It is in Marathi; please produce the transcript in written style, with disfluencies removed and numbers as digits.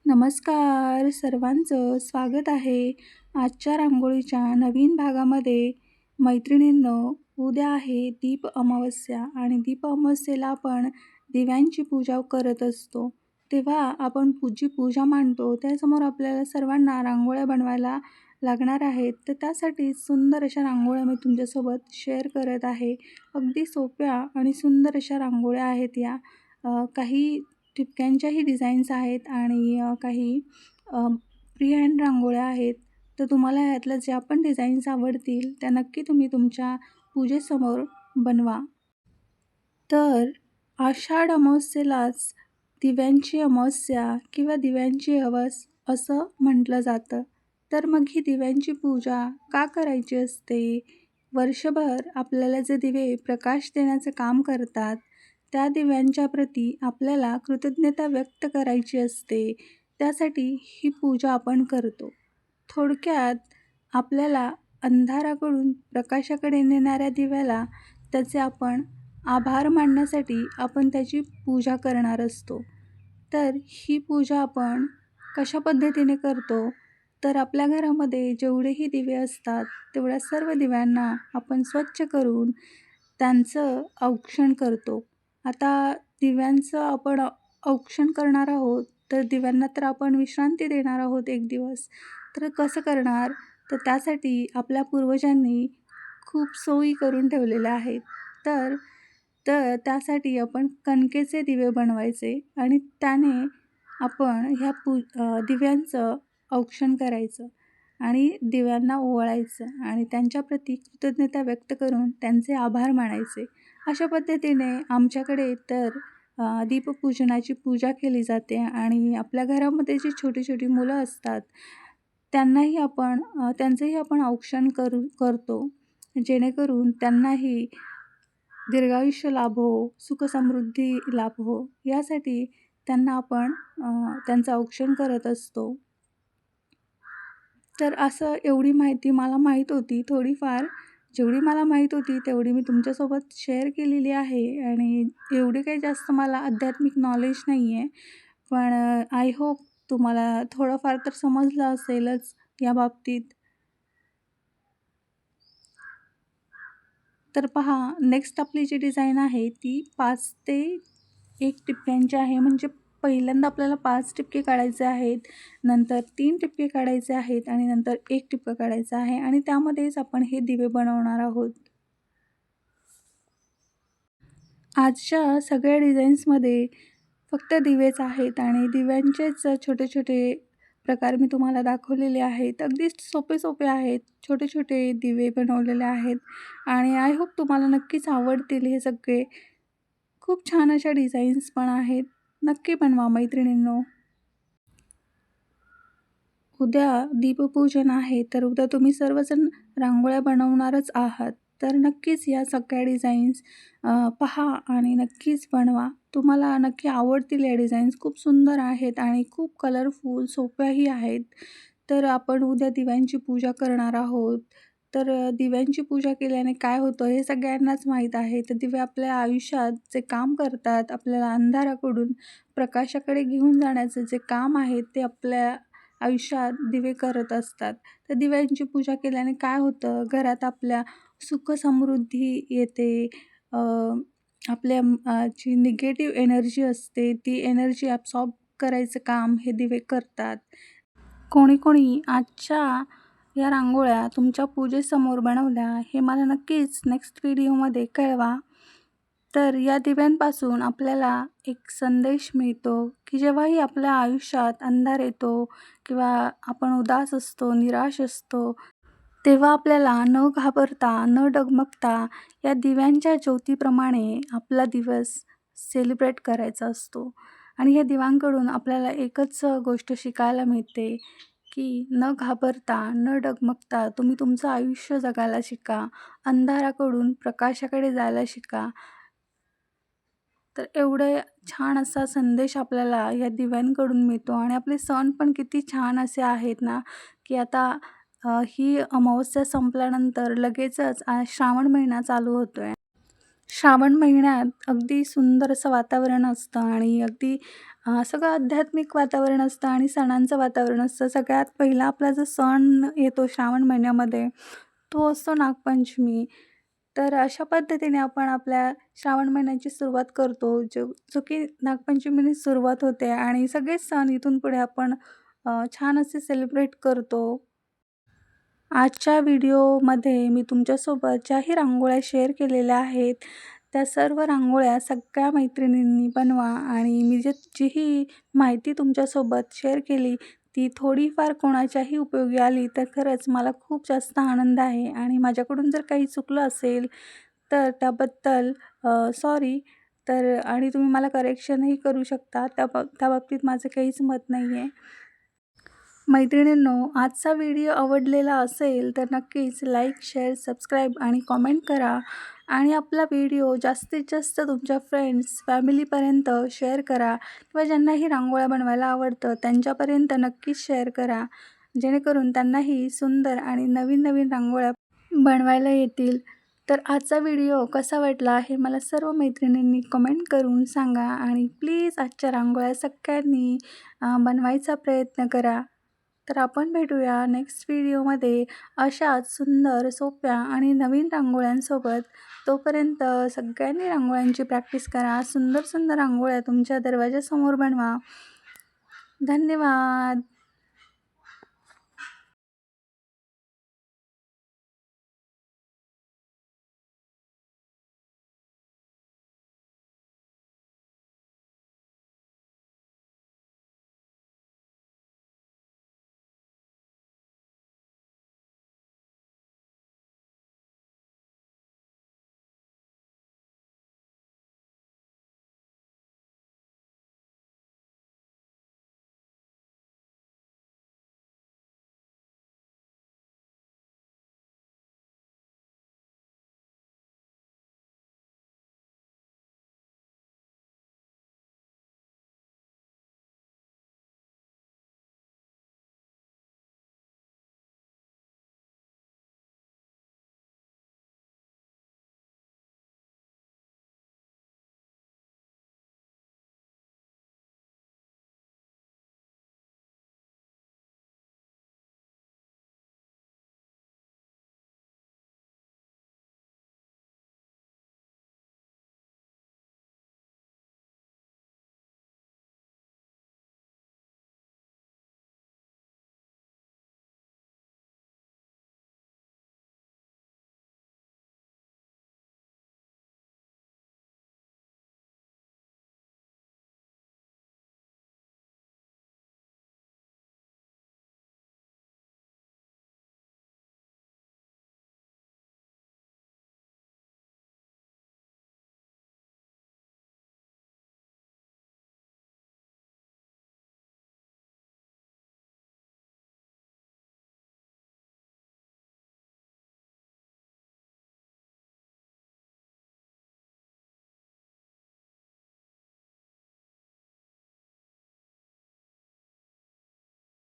नमस्कार सर्वांचं स्वागत आहे आजच्या रांगोळीच्या नवीन भागामध्ये. मैत्रिणींनो, उद्या आहे दीप अमावस्या आणि दीप अमावस्येला आपण दिव्यांची पूजा करत असतो. तेव्हा आपण जी पूजा मांडतो त्यासमोर आपल्याला सर्वांना रांगोळ्या बनवायला लागणार आहेत. तर त्यासाठी सुंदर अशा रांगोळ्या मी तुमच्यासोबत शेअर करत आहे. अगदी सोप्या आणि सुंदर अशा रांगोळ्या आहेत या. काही ठिपक्यांच्याही डिझाईन्स आहेत आणि काही फ्री हँड रांगोळ्या आहेत. तर तुम्हाला ह्यातल्या ज्या पण डिझाईन्स आवडतील त्या नक्की तुम्ही तुमच्या पूजेसमोर बनवा. तर आषाढ अमावस्येलाच दिव्यांची अमावस्या किंवा दिव्यांची हवस असं म्हटलं जातं. तर मग ही दिव्यांची पूजा का करायची असते? वर्षभर आपल्याला जे दिवे प्रकाश देण्याचं काम करतात त्या दिव्यांच्या प्रती आपल्याला कृतज्ञता व्यक्त करायची असते. त्यासाठी ही पूजा आपण करतो. थोडक्यात आपल्याला अंधाराकडून प्रकाशाकडे नेणाऱ्या दिव्याला त्याचे आपण आभार मानण्यासाठी आपण त्याची पूजा करणार असतो. तर ही पूजा आपण कशा पद्धतीने करतो? तर आपल्या घरामध्ये जेवढेही दिवे असतात तेवढ्या सर्व दिव्यांना आपण स्वच्छ करून त्यांचं औक्षण करतो. आता दिव्यांचं आपण औक्षण करणार आहोत, तर दिव्यांना तर आपण विश्रांती देणार आहोत एक दिवस. तर कसं करणार? तर त्यासाठी आपल्या पूर्वजांनी खूप सोयी करून ठेवलेल्या आहेत. तर तर त्यासाठी आपण कणकेचे दिवे बनवायचे आणि त्याने आपण दिव्यांचं औक्षण करायचं आणि दिव्यांना ओवाळायचं आणि त्यांच्याप्रती कृतज्ञता व्यक्त करून त्यांचे आभार मानायचे. अशा पद्धतीने आमच्याकडे तर दीपपूजनाची पूजा केली जाते आणि आपल्या घरामध्ये जी छोटी छोटी मुलं असतात त्यांचंही आपण औक्षण करतो, जेणेकरून त्यांनाही दीर्घायुष्य लाभो, सुखसमृद्धी लाभो यासाठी त्यांना आपण त्यांचं औक्षण करत असतो. तर असं एवढी माहिती मला माहीत होती थोडीफार. जेवढी मला माहीत होती तेवढी मी तुमच्यासोबत शेअर केलेली आहे आणि एवढी काही जास्त मला आध्यात्मिक नॉलेज नाही आहे. पण आय होप तुम्हाला थोडंफार तर समजलं असेलच या बाबतीत. तर पहा, नेक्स्ट आपली जी डिझाईन आहे ती 5 ते 1 टिपक्यांची आहे. म्हणजे पहिल्यांदा आपल्याला 5 टिपके काढायचे आहेत, नंतर 3 टिपके काढायचे आहेत आणि नंतर 1 टिपका काढायचा आहे आणि त्यामध्येच आपण हे दिवे बनवणार आहोत. आजच्या सगळ्या डिझाईन्समध्ये फक्त दिवेच आहेत आणि दिव्यांचेच छोटे छोटे प्रकार मी तुम्हाला दाखवलेले आहेत. अगदी सोपे सोपे आहेत. छोटे छोटे दिवे बनवलेले आहेत आणि आय होप तुम्हाला नक्कीच आवडतील हे सगळे. खूप छान अशा डिझाईन्स पण आहेत. नक्की बनवा मैत्रिणींनो. उद्या दीपपूजन आहे, तर उद्या तुम्ही सर्वजण रांगोळ्या बनवणारच आहात. तर नक्कीच या सगळ्या डिझाईन्स पहा आणि नक्कीच बनवा. तुम्हाला नक्की आवडतील या डिझाईन्स. खूप सुंदर आहेत आणि खूप कलरफुल, सोप्याही आहेत. तर आपण उद्या दिव्यांची पूजा करणार आहोत. तर दिव्यांची पूजा केल्याने काय होतं हे सगळ्यांनाच माहीत आहे. तर दिवे आपल्या आयुष्यात जे काम करतात, आपल्याला अंधाराकडून प्रकाशाकडे घेऊन जाण्याचं जे काम आहे ते आपल्या आयुष्यात दिवे करत असतात. तर दिव्यांची पूजा केल्याने काय होतं, घरात आपल्या सुखसमृद्धी येते. जी निगेटिव्ह एनर्जी असते ती एनर्जी ॲब्सॉर्ब करायचं काम हे दिवे करतात. कोणी कोणी आजच्या या रांगोळ्या तुमच्या पूजेसमोर बनवल्या हे मला नक्कीच नेक्स्ट व्हिडिओमध्ये कळवा. तर या दिव्यांपासून आपल्याला एक संदेश मिळतो की जेव्हाही आपल्या आयुष्यात अंधार येतो किंवा आपण उदास असतो, निराश असतो, तेव्हा आपल्याला न घाबरता, न डगमगता या दिव्यांच्या ज्योतीप्रमाणे आपला दिवस सेलिब्रेट करायचा असतो. आणि या दिव्यांकडून आपल्याला एकच गोष्ट शिकायला मिळते की न घाबरता, न डगमगता तुम्ही तुमचं आयुष्य जगायला शिका. अंधाराकडून प्रकाशाकडे जायला शिका. तर एवढे छान असा संदेश आपल्याला या दिव्यांकडून मिळतो आणि आपले सण पण किती छान असे आहेत ना, की आता ही अमावस्या संपल्यानंतर लगेचच श्रावण महिना चालू होतोय. श्रावण महिन्यात अगदी सुंदर असं वातावरण असतं आणि अगदी सगळं आध्यात्मिक वातावरण असतं आणि सणांचं वातावरण असतं. सगळ्यात पहिला आपला जो सण येतो श्रावण महिन्यामध्ये, तो असतो नागपंचमी. तर अशा पद्धतीने आपण आपल्या श्रावण महिन्याची सुरुवात करतो, जो की नागपंचमीने सुरुवात होते आणि सगळेच सण इथून पुढे आपण छान असे सेलिब्रेट करतो. आजच्या व्हिडिओमध्ये मी तुमच्यासोबत ज्याही रांगोळ्या शेअर केलेल्या आहेत, त्या सर्व रांगोळ्या सगळ्या मैत्रिणींनी बनवा आणि मी जीही माहिती तुमच्यासोबत शेअर केली, ती थोडीफार कोणाच्याही उपयोगी आली, तर खरंच मला खूप जास्त आनंद आहे आणि माझ्याकडून जर काही चुकलं असेल, तर त्याबद्दल सॉरी. तर आणि तुम्ही मला करेक्शनही करू शकता. त्या बाबतीत माझं काहीच मत नाही आहे. मैत्रिणींनो, आजचा व्हिडिओ आवडलेला असेल तर नक्कीच लाईक, शेअर, सबस्क्राईब आणि कॉमेंट करा आणि आपला व्हिडिओ जास्तीत जास्त तुमच्या फ्रेंड्स, फॅमिलीपर्यंत शेअर करा किंवा ज्यांनाही रांगोळ्या बनवायला आवडतं त्यांच्यापर्यंत नक्कीच शेअर करा. जेणेकरून त्यांनाही सुंदर आणि नवीन-नवीन रांगोळ्या बनवायला येतील. तर आजचा व्हिडिओ कसा वाटला हे मला सर्व मैत्रिणींनी कमेंट करून सांगा आणि प्लीज आजच्या रांगोळ्या सगळ्यांनी बनवायचा प्रयत्न करा. तर आपण भेटूया नेक्स्ट व्हिडिओमध्ये अशाच सुंदर, सोप्या आणि नवीन रांगोळ्यांसोबत. तोपर्यंत सगळ्यांनी रांगोळ्यांची प्रॅक्टिस करा. सुंदर सुंदर रांगोळ्या तुमच्या दरवाजासमोर बनवा. धन्यवाद.